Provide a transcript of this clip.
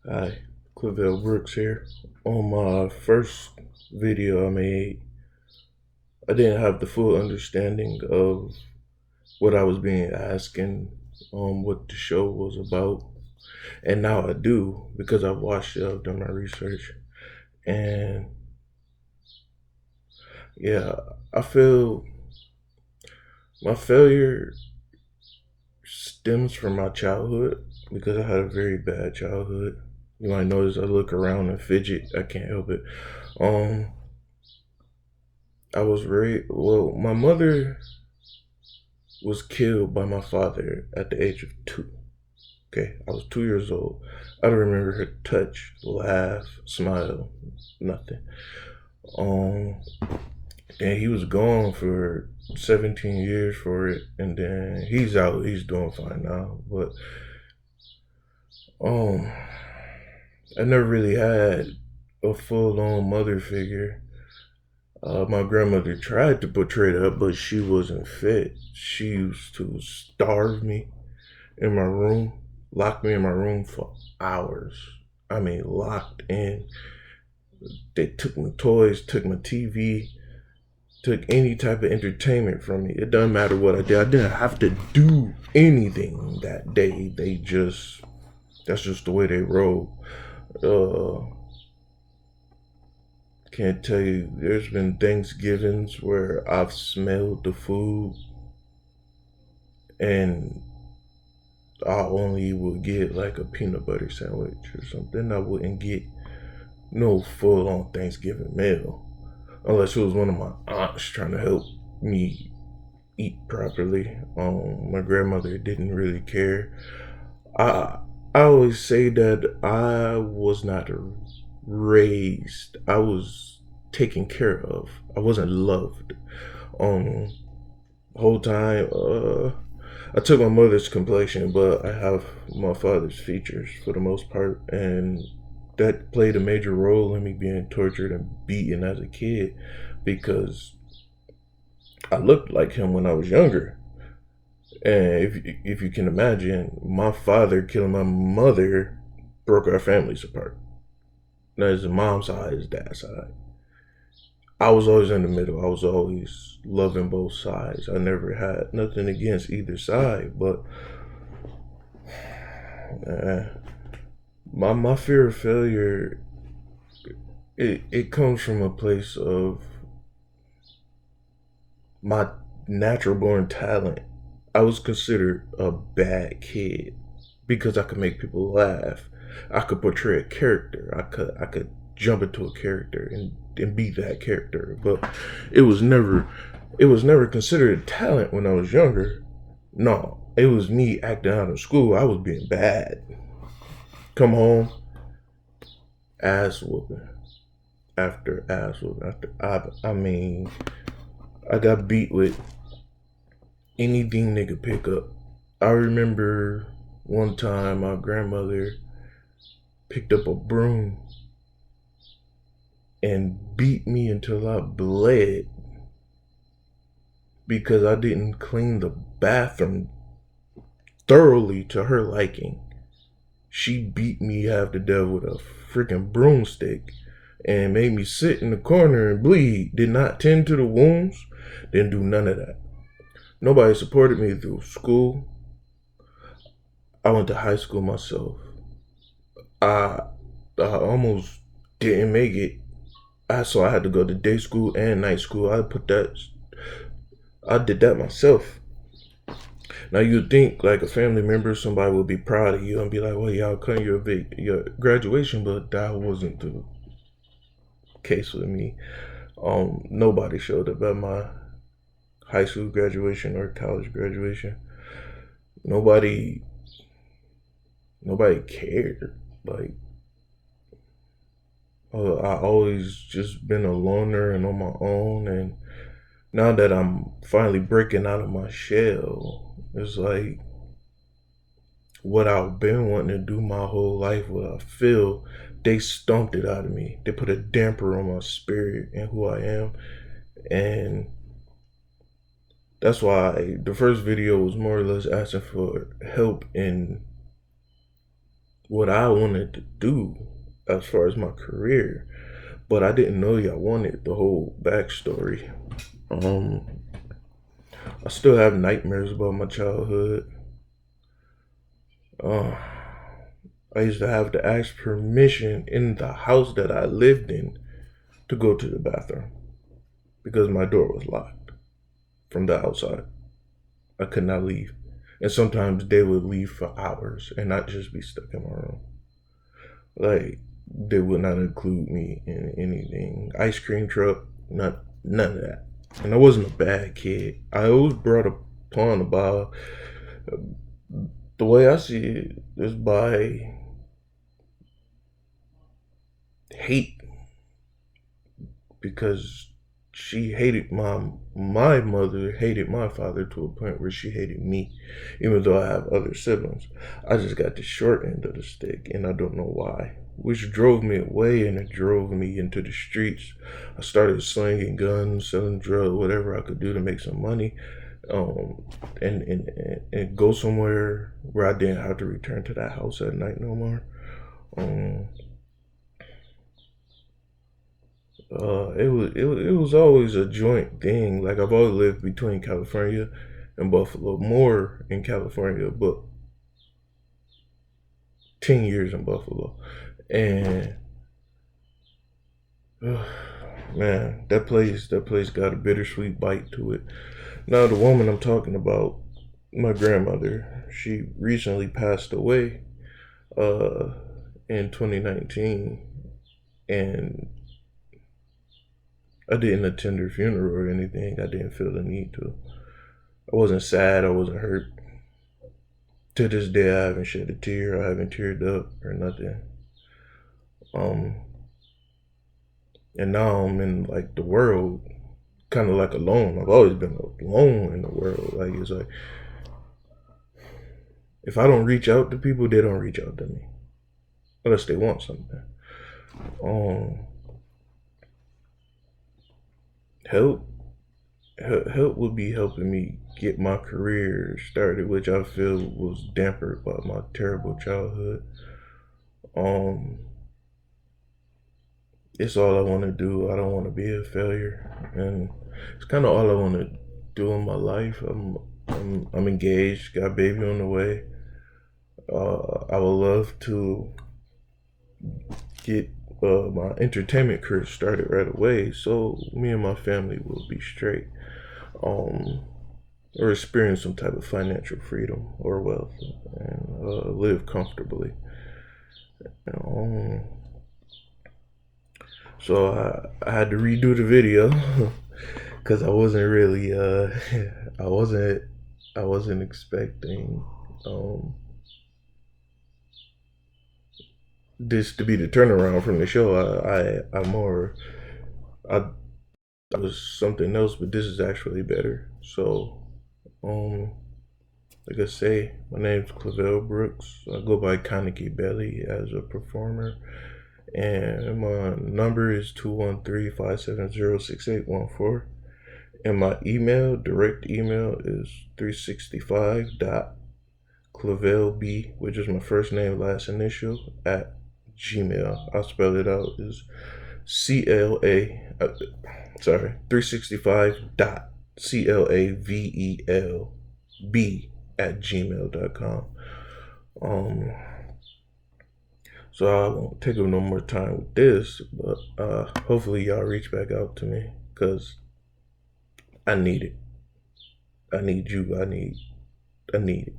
Hi, Clavell Brooks here. On my first video I made, I didn't have the full understanding of what I was being asked and what the show was about. And now I do because I've watched it, I've done my research. And yeah, I feel my failure stems from my childhood because I had a very bad childhood. You might notice I look around and fidget. I can't help it. Um, I was very well. My mother was killed by my father at the age of 2. Okay, I was 2 years old. I don't remember her touch, laugh, smile, nothing. Um, and he was gone for 17 years for it, and then he's out. He's doing fine now, but um, I never really had a full-on mother figure. My grandmother tried to portray that, but she wasn't fit. She used to starve me in my room, locked me in my room for hours. I mean, locked in. They took my toys, took my TV, took any type of entertainment from me. It doesn't matter what I did. I didn't have to do anything that day. That's just the way they roll. Uh, can't tell you. There's been Thanksgivings where I've smelled the food and I only would get like a peanut butter sandwich or something. I wouldn't get no full on Thanksgiving meal unless it was one of my aunts trying to help me eat properly. My grandmother didn't really care. I I always say that I was not raised. I was taken care of. I wasn't loved. Um, whole time. I took my mother's complexion, but I have my father's features for the most part, and that played a major role in me being tortured and beaten as a kid because I looked like him when I was younger. And if you can imagine, my father killing my mother broke our families apart. That is his mom's side, his dad's side. I was always in the middle. I was always loving both sides. I never had nothing against either side, but uh, my fear of failure it comes from a place of my natural born talent. I was considered a bad kid because I could make people laugh. I could portray a character. I could jump into a character and be that character. But it was never it was never considered a talent when I was younger. No, it was me acting out of school. I was being bad. Come home, ass whooping after ass whooping after I mean I got beat with anything they could pick up. I remember one time my grandmother picked up a broom and beat me until I bled because I didn't clean the bathroom thoroughly to her liking. She beat me half to death with a freaking broomstick and made me sit in the corner and bleed. Did not tend to the wounds, didn't do none of that. Nobody supported me through school. I went to high school myself. I I almost didn't make it. So I had to go to day school and night school. I did that myself. Now you'd think like a family member, somebody would be proud of you and be like, "Well, y'all cut your graduation," but that wasn't the case with me. Nobody showed up at my high school graduation or college graduation. Nobody, nobody cared. Like I always just been a loner and on my own, and now that I'm finally breaking out of my shell, it's like what I've been wanting to do my whole life, what I feel, they stomped it out of me. They put a damper on my spirit and who I am. And that's why the first video was more or less asking for help in what I wanted to do as far as my career, but I didn't know y'all wanted the whole backstory. Um, I still have nightmares about my childhood. Uh, I used to have to ask permission in the house that I lived in to go to the bathroom because my door was locked from the outside. I could not leave. And sometimes they would leave for hours and not just be stuck in my room. Like, they would not include me in anything. Ice cream truck, not none of that. And I wasn't a bad kid. I always brought upon about the way I see it is by hate, because she hated my mother hated my father to a point where she hated me, even though I have other siblings. I just got the short end of the stick, and I don't know why. Which drove me away, and it drove me into the streets. I started slinging guns, selling drugs, whatever I could do to make some money, um, and go somewhere where I didn't have to return to that house at night no more. Um, it was always a joint thing. Like, I've always lived between California and Buffalo, more in California, but 10 years in Buffalo, and man, that place got a bittersweet bite to it. Now, the woman I'm talking about, my grandmother, she recently passed away uh, in 2019, and I didn't attend her funeral or anything. I didn't feel the need to. I wasn't sad. I wasn't hurt. To this day, I haven't shed a tear. I haven't teared up or nothing. Um, and now I'm in like the world, kind of like alone. I've always been alone in the world. Like, it's like if I don't reach out to people, they don't reach out to me unless they want something. Um, help, help would be helping me get my career started, which I feel was dampened by my terrible childhood. Um, it's all I want to do. I don't want to be a failure, and it's kind of all I want to do in my life. I'm engaged, got a baby on the way. I would love to get my entertainment career started right away, so me and my family will be straight, um, or experience some type of financial freedom or wealth, and live comfortably. Um, so I had to redo the video because I wasn't really I wasn't I wasn't expecting um, this to be the turnaround from the show. I'm more I was something else, but this is actually better. So, um, like I say, my name's Clavel Brooks. I go by Kaneki Belly as a performer, and my number is 213-570-6814. And my direct email is 365.clavelb, which is my first name, last initial, at Gmail. I'll spell it out, is CLA, 365.CLAVELB at gmail.com. Um, so I won't take up no more time with this, but hopefully y'all reach back out to me, because I need it. I need you. I need it.